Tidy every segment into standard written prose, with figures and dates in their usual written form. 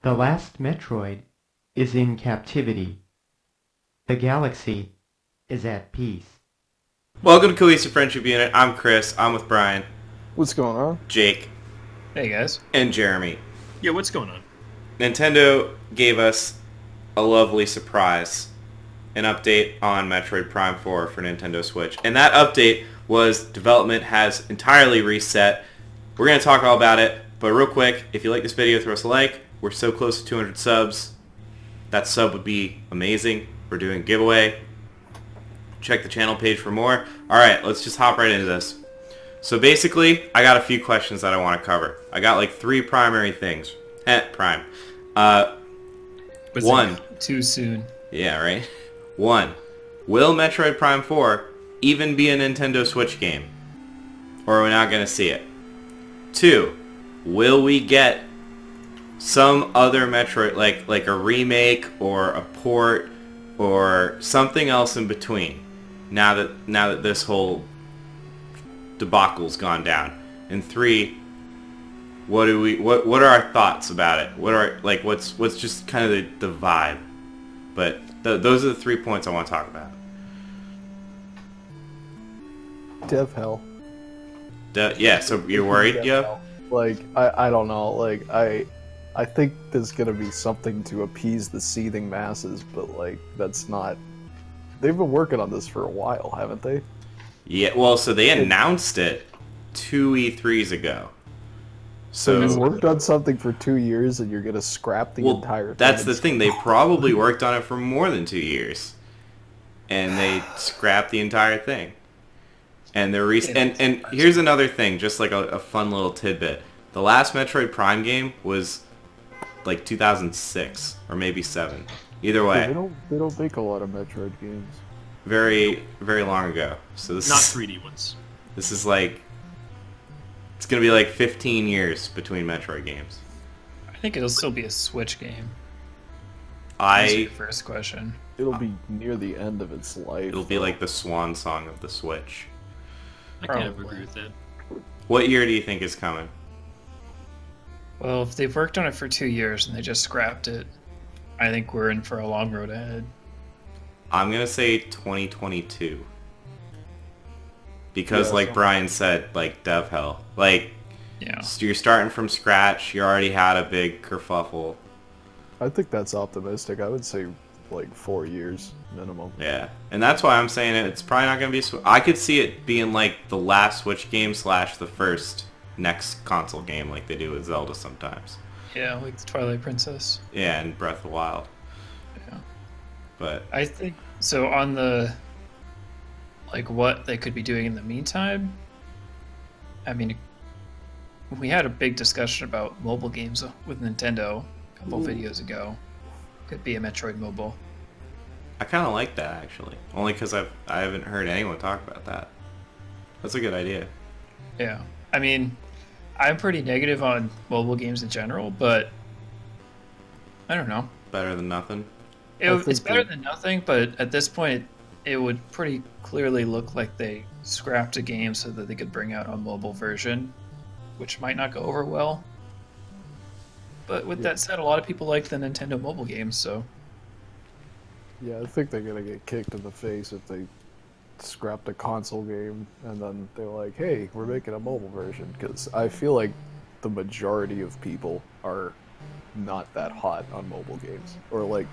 The last Metroid is in captivity. The galaxy is at peace. Welcome to Cohesive Friendship Unit. I'm Chris. I'm with Brian, What's going on? Jake, Hey guys. and Jeremy. Yeah, what's going on? Nintendo gave us a lovely surprise, an update on Metroid Prime 4 for Nintendo Switch. And that update was development has entirely reset. We're going to talk all about it, but real quick, if you like this video, throw us a like. We're so close to 200 subs. That sub would be amazing. We're doing a giveaway. Check the channel page for more. Alright, let's just hop right into this. So basically, I got a few questions that I want to cover. I got like 3 primary things. Prime. Was One. it too soon? Yeah, right? 1. Will Metroid Prime 4 even be a Nintendo Switch game? Or are we not going to see it? 2. Will we get some other Metroid, like a remake or a port or something else in between, now that this whole debacle's gone down? And 3, what are our thoughts about it? What's just kind of the vibe? But those are the 3 points I want to talk about. Dev hell. Yeah, so you're worried, Dev yeah? hell. Like, I don't know. Like, I think there's gonna be something to appease the seething masses, but like, that's not. They've been working on this for a while, haven't they? Yeah, well, so they announced it 2 E3s ago. So you worked on something for 2 years, and you're gonna scrap the entire thing. That's the thing. They probably worked on it for more than 2 years, and they scrapped the entire thing. And they're and here's another thing, just like a fun little tidbit. The last Metroid Prime game was like 2006 or maybe 7. Either way, They don't make a lot of Metroid games. very very long ago. So this Not is 3D ones. this is like it's gonna be like 15 years between Metroid games. I think it'll still be a Switch game. That's I your first question. It'll be near the end of its life. it'll be like the swan song of the Switch. I kind of Probably. agree with that. What year do you think is coming? Well, if they've worked on it for 2 years and they just scrapped it, I think we're in for a long road ahead. I'm gonna say 2022. Because Yeah, like so- Brian said, like dev hell. Like Yeah. you're starting from scratch, you already had a big kerfuffle. I think that's optimistic. I would say like 4 years minimum. Yeah. And that's why I'm saying it's probably not gonna be I could see it being like the last Switch game / the first next console game like they do with Zelda sometimes. Yeah, like the Twilight Princess. Yeah, and Breath of the Wild. Yeah. But I think so. On the like what they could be doing in the meantime, I mean, we had a big discussion about mobile games with Nintendo a couple videos ago. Could be a Metroid mobile. I kinda like that actually. Only because I haven't heard anyone talk about that. That's a good idea. Yeah, I mean, I'm pretty negative on mobile games in general, but I don't know. Better than nothing. It's think better that- than nothing, but at this point, it would pretty clearly look like they scrapped a game so that they could bring out a mobile version, which might not go over well. But with that said, a lot of people like the Nintendo mobile games, so Yeah, I think they're gonna get kicked in the face if they scrapped a console game and then they're like, hey, we're making a mobile version. Because I feel like the majority of people are not that hot on mobile games. Or like,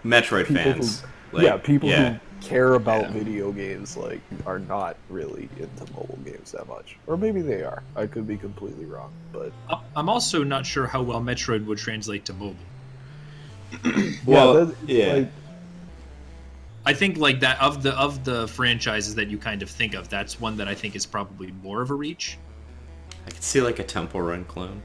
Metroid people fans. people yeah. who care about Yeah. video games like are not really into mobile games that much. Or maybe they are. I could be completely wrong, but I'm also not sure how well Metroid would translate to mobile. Well, yeah. like, I think like that of the franchises that you kind of think of, that's one that I think is probably more of a reach. I could see like a Temple Run clone.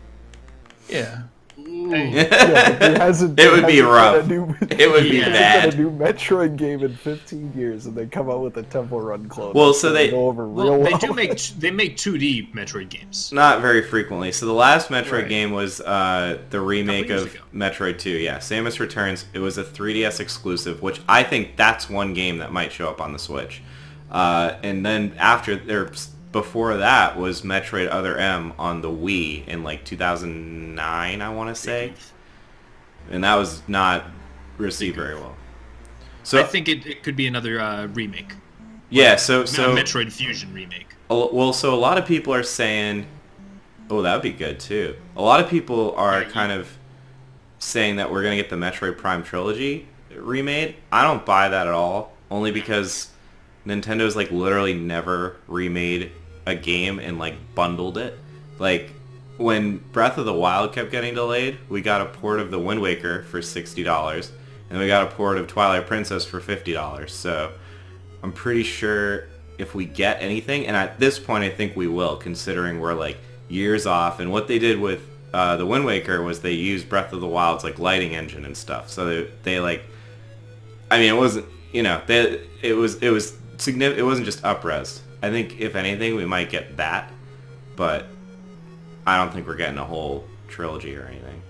yeah. Ooh. yeah, there hasn't, It would be hasn't been rough. a new- It would be Yeah. bad. a new Metroid game in 15 years, and they come out with a Temple Run clone. Well, that's so gonna they- go over Well, real they well. do make they make 2D Metroid games. Not very frequently. So the last Metroid Right. game was the remake years of ago. Metroid 2. Yeah, Samus Returns. It was a 3DS exclusive, which I think that's one game that might show up on the Switch. And then before that was Metroid Other M on the Wii in like 2009, I want to say. and that was not received very well. So I think it could be another remake. Yeah, so A Metroid Fusion remake. Well, so a lot of people are saying, oh, that would be good too. A lot of people are kind of saying that we're gonna get the Metroid Prime Trilogy remade. I don't buy that at all, only because Nintendo's like literally never remade a game and like bundled it. Like when Breath of the Wild kept getting delayed, we got a port of the Wind Waker for $60, and we got a port of Twilight Princess for $50. So I'm pretty sure if we get anything, and at this point I think we will, considering we're like years off. And what they did with the Wind Waker was they used Breath of the Wild's like lighting engine and stuff. So they like, I mean, it wasn't, you know, it was significant. It wasn't just up-res. I think if anything we might get that, but I don't think we're getting a whole trilogy or anything.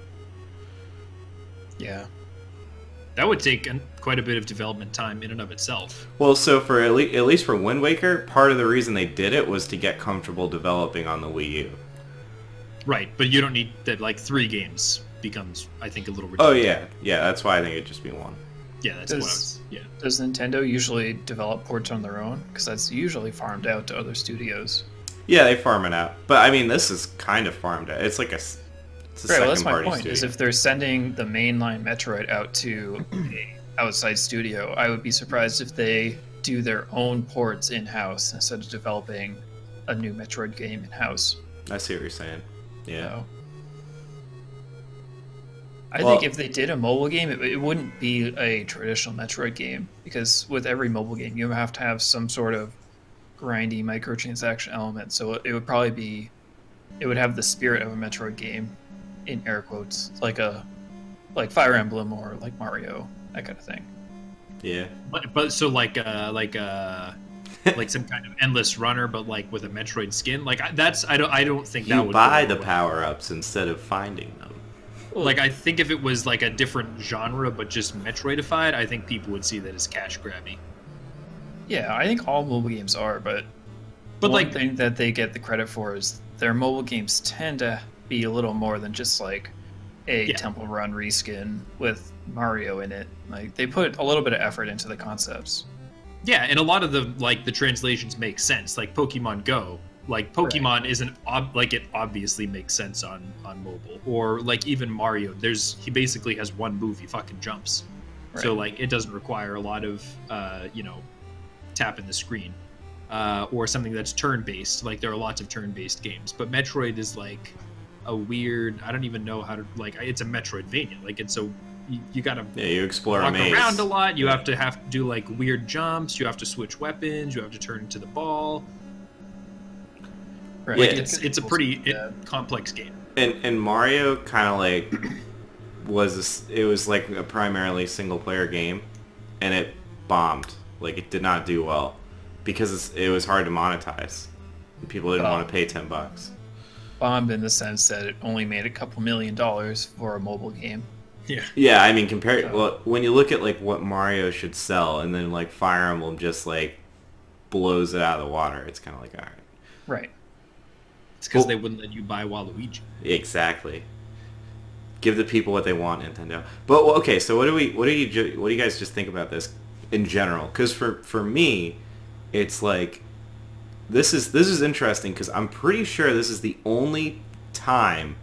Yeah. That would take quite a bit of development time in and of itself. Well, so for at least for Wind Waker, part of the reason they did it was to get comfortable developing on the Wii U. Right, but you don't need that. Like 3 games becomes, I think, a little Oh redundant. yeah, that's why I think it'd just be 1. Yeah, that's what I was. Yeah. Does Nintendo usually develop ports on their own? Because that's usually farmed out to other studios. Yeah, they farm it out, but I mean, this is kind of farmed out. It's like it's a Right, well, that's second my party point. studio. Is if they're sending the mainline Metroid out to a outside studio, I would be surprised if they do their own ports in-house instead of developing a new Metroid game in-house. I see what you're saying. Yeah. So, I think if they did a mobile game, it wouldn't be a traditional Metroid game, because with every mobile game, you have to have some sort of grindy microtransaction element. So it would probably be, it would have the spirit of a Metroid game, in air quotes, like Fire Emblem or like Mario, that kind of thing. Yeah. But so like some kind of endless runner, but like with a Metroid skin. Like I don't think that You would buy go the well. power-ups instead of finding them. Like I think if it was like a different genre but just Metroidified, I think people would see that as cash grabby. Yeah, I think all mobile games are, but But one like thing that they get the credit for is their mobile games tend to be a little more than just like a Yeah. Temple Run reskin with Mario in it. Like they put a little bit of effort into the concepts. yeah, and a lot of the translations make sense. Like Pokemon Go, like Pokemon isn't like it obviously makes sense on mobile, or like even Mario. He basically has one move, he fucking jumps. So Right. like it doesn't require a lot of tapping the screen, or something that's turn-based. Like there are lots of turn-based games, but Metroid is like a weird. I don't even know how to like. It's a Metroidvania. Like it's a you gotta Yeah, you explore a walk maze. around a lot. You have to do like weird jumps. You have to switch weapons. You have to turn into the ball. Right. Yeah. Like it's a pretty complex game. And Mario kind of like it was like a primarily single player game, and it bombed. Like it did not do well because it was hard to monetize. And people didn't want to pay $10. Bombed in the sense that it only made a couple $1 million for a mobile game. Yeah. Yeah, I mean, well, when you look at like what Mario should sell, and then like Fire Emblem just like blows it out of the water, it's kind of like, all right. Right. It's because Well- they wouldn't let you buy Waluigi. Exactly. Give the people what they want, Nintendo. But well, okay, so what do you guys just think about this in general? Because for me, it's like this is interesting because I'm pretty sure this is the only time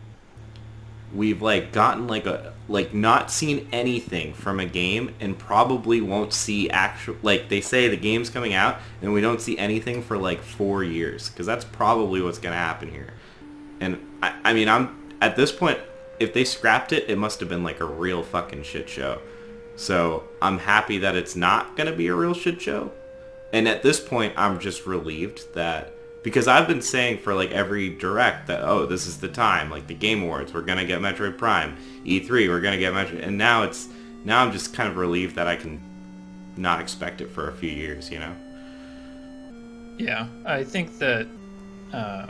we've like gotten like not seen anything from a game, and probably won't see actual, like they say the game's coming out and we don't see anything for like 4 years, because that's probably what's gonna happen here. And I mean, I'm at this point, if they scrapped it, it must have been like a real fucking shit show. So I'm happy that it's not gonna be a real shit show. And at this point, I'm just relieved that, because I've been saying for like every direct that, oh, this is the time, like the Game Awards, we're gonna get Metroid Prime, E3, we're gonna get Metroid, and now I'm just kind of relieved that I can not expect it for a few years, you know? Yeah, I think that, I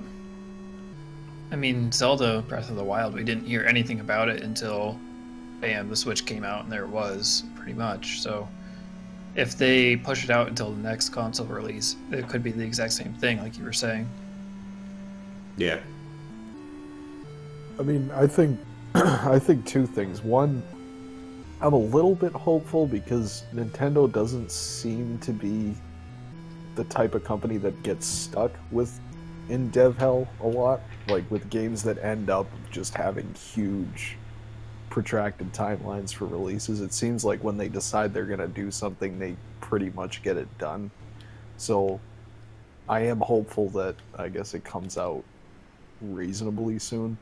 mean, Zelda Breath of the Wild, we didn't hear anything about it until, bam, the Switch came out and there it was, pretty much. So if they push it out until the next console release, it could be the exact same thing, like you were saying. Yeah. I mean, I think I think two things. One, I'm a little bit hopeful because Nintendo doesn't seem to be the type of company that gets stuck in dev hell a lot, like with games that end up just having huge protracted timelines for releases. It seems like when they decide they're going to do something, they pretty much get it done. So I am hopeful that, I guess, it comes out reasonably soon.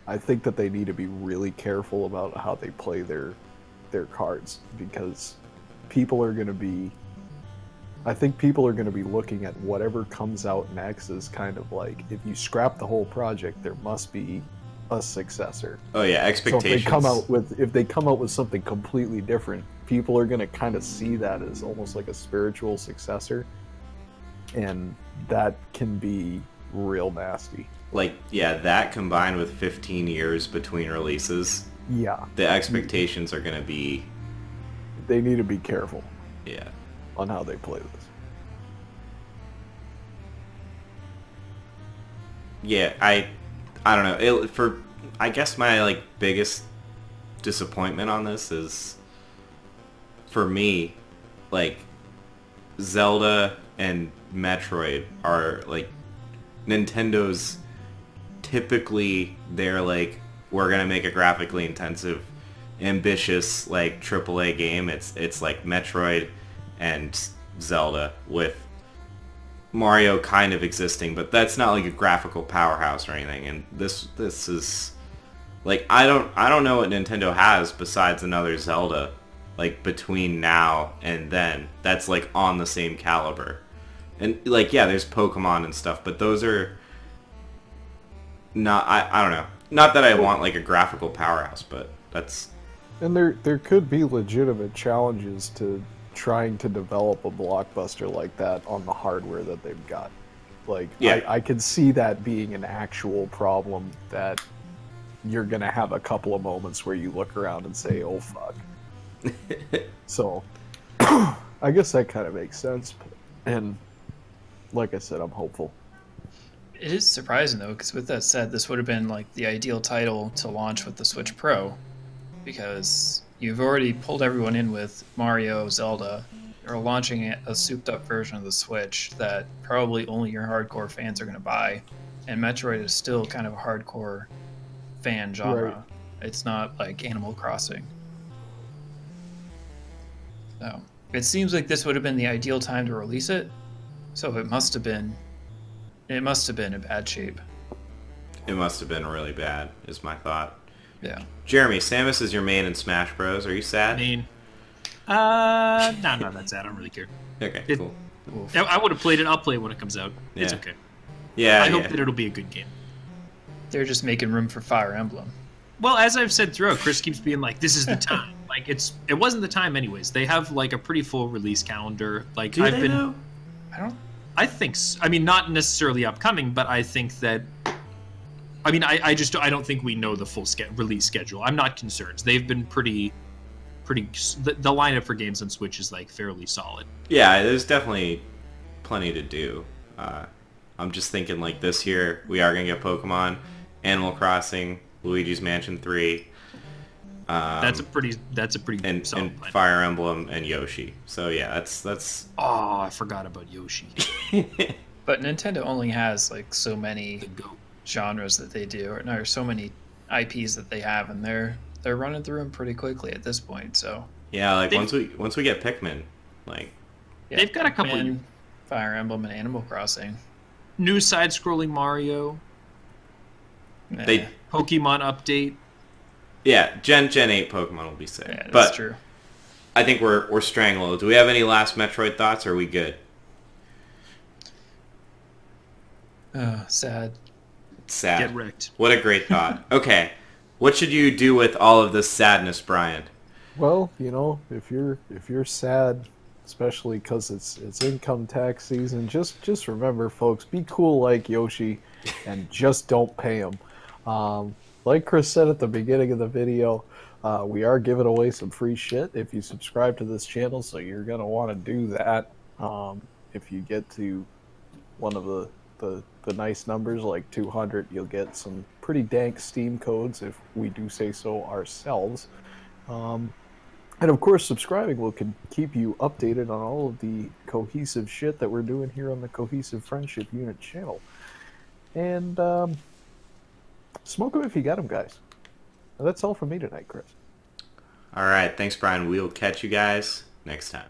I think that they need to be really careful about how they play their cards, because people are going to be looking at whatever comes out next as kind of like, if you scrap the whole project, there must be a successor. Oh yeah, expectations. So if they come out with something completely different, people are going to kind of see that as almost like a spiritual successor, and that can be real nasty. Like, yeah, that combined with 15 years between releases, Yeah, the expectations are going to be... they need to be careful Yeah. on how they play this. Yeah, I don't know. I guess my like biggest disappointment on this is, for me, like, Zelda and Metroid are like Nintendo's typically, they're like, we're gonna make a graphically intensive, ambitious like AAA game. It's like Metroid and Zelda, with Mario kind of existing, but that's not like a graphical powerhouse or anything. And this is like, I don't know what Nintendo has besides another Zelda, like between now and then, that's like on the same caliber. And like, yeah, there's Pokemon and stuff, but those are not, I don't know. Not that I want like a graphical powerhouse, but that's... And there could be legitimate challenges to trying to develop a blockbuster like that on the hardware that they've got. Like, yeah. I could see that being an actual problem, that you're going to have a couple of moments where you look around and say, oh fuck. So, I guess that kind of makes sense. And like I said, I'm hopeful. It is surprising, though, because with that said, this would have been like the ideal title to launch with the Switch Pro, because you've already pulled everyone in with Mario, Zelda. You're launching a souped-up version of the Switch that probably only your hardcore fans are going to buy, and Metroid is still kind of a hardcore fan genre. Right. It's not like Animal Crossing. So it seems like this would have been the ideal time to release it. So it must have been in bad shape. It must have been really bad, is my thought. Yeah. Jeremy, Samus is your main in Smash Bros. Are you sad? No, I'm not that sad. I don't really care. Okay, cool. I would have played it. I'll play it when it comes out. It's Yeah. okay. Yeah, I hope that it'll be a good game. They're just making room for Fire Emblem. Well, as I've said throughout, Chris keeps being like, "This is the time." Like, it wasn't the time, anyways. They have like a pretty full release calendar. Like, Do they know? I think. I mean, not necessarily upcoming, but I think that. I mean, I don't think we know the full release schedule. I'm not concerned. They've been pretty. The lineup for games on Switch is like fairly solid. Yeah, there's definitely plenty to do. I'm just thinking like this year we are gonna get Pokemon, Animal Crossing, Luigi's Mansion 3. That's a pretty and solid lineup. Fire Emblem and Yoshi. So yeah, that's. Oh, I forgot about Yoshi. But Nintendo only has like so many The goat. genres that they do, or so many IPs that they have, and they're running through them pretty quickly at this point. So Yeah, like They've- once we get Pikmin, like yeah, They've got a couple Pikmin, Fire Emblem, and Animal Crossing. New side-scrolling Mario, Yeah, they Pokemon update. yeah, Gen 8 Pokemon will be sick. yeah, that's but true. I think we're straying a little. Do we have any last Metroid thoughts, or are we good? Sad. Sad. Get wrecked. What a great thought. Okay. What should you do with all of this sadness, Brian? Well, you know, if you're sad, especially because it's income tax season, just remember, folks, be cool like Yoshi, and just don't pay him. Like Chris said at the beginning of the video, we are giving away some free shit if you subscribe to this channel, so you're gonna want to do that. If you get to one of the nice numbers like 200, you'll get some pretty dank Steam codes, if we do say so ourselves. And of course, subscribing will keep you updated on all of the cohesive shit that we're doing here on the Cohesive Friendship Unit channel. And smoke them if you got them, guys. And that's all from me tonight, Chris. All right. Thanks, Brian. We'll catch you guys next time.